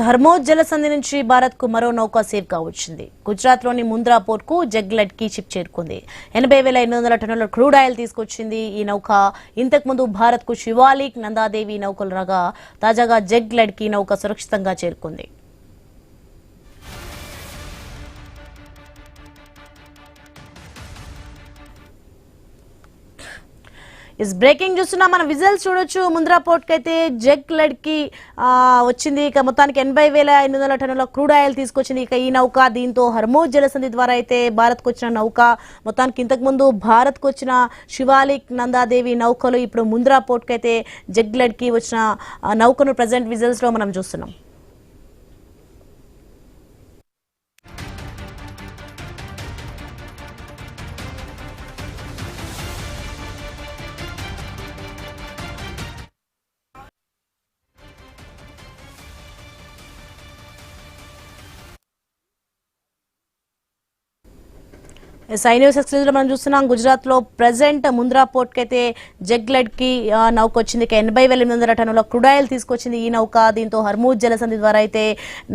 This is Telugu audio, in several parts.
హర్మోజ్ జలసంధి నుంచి భారత్ కు మరో నౌక సేఫ్ గా వచ్చింది. గుజరాత్ లోని ముంద్రా పోర్ట్ కు జగ్లెడ్ కి షిప్ చేరుకుంది. 80,800 టన్నుల క్రూడ్ ఆయిల్ తీసుకొచ్చింది ఈ నౌక. ఇంతకు ముందు భారత్ కు శివాలిక్, నందాదేవి నౌకలు రాగా తాజాగా జగ్లెడ్ కి నౌక సురక్షితంగా చేరుకుంది. ఇస్ బ్రేకింగ్ చూస్తున్నా మనం విజువల్స్ చూడొచ్చు. ముంద్రా పోర్ట్ కి అయితే జగ్లెడ్ కి వచ్చింది. ఇక మొత్తానికి 80,800 టన్నుల క్రూడ్ ఆయిల్ తీసుకొచ్చింది ఇక ఈ నౌక. దీంతో హర్మోజ్ జలసంధి ద్వారా అయితే భారత్ కు వచ్చిన నౌక. మొత్తానికి ఇంతకు ముందు భారత్ కు వచ్చిన శివాలిక్, నందాదేవి నౌకలు ఇప్పుడు ముంద్రా పోర్ట్ కి అయితే జగ్లెడ్ కి వచ్చిన నౌకను ప్రజెంట్ విజువల్స్ లో మనం చూస్తున్నాం. న్యూస్ ఎక్స్క్లూజివ్ లో మనం చూస్తున్నాం. గుజరాత్ లో ప్రెసెంట్ ముంద్రా పోర్ట్ కి అయితే జగ్లెడ్ కి నౌక వచ్చింది. 80,800 టన్నుల క్రూడ్ ఆయిల్ తీసుకొచ్చింది ఈ నౌక. దీంతో హర్మూజ్ జలసంధి ద్వారా అయితే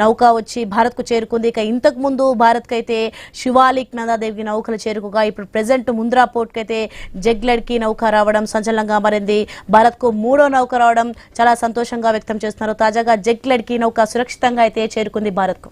నౌక వచ్చి భారత్ కు చేరుకుంది. ఇక ఇంతకు ముందు భారత్ కి అయితే శివాలిక్, నందాదేవి నౌకలు చేరుకోగా ఇప్పుడు ప్రెసెంట్ ముంద్రా పోర్ట్ కి అయితే జగ్లెడ్ కి నౌక రావడం సంచలనంగా మారింది. భారత్ కు మూడో నౌక రావడం చాలా సంతోషంగా వ్యక్తం చేస్తున్నారు. తాజాగా జగ్లెడ్ కి నౌక సురక్షితంగా అయితే చేరుకుంది భారత్ కు.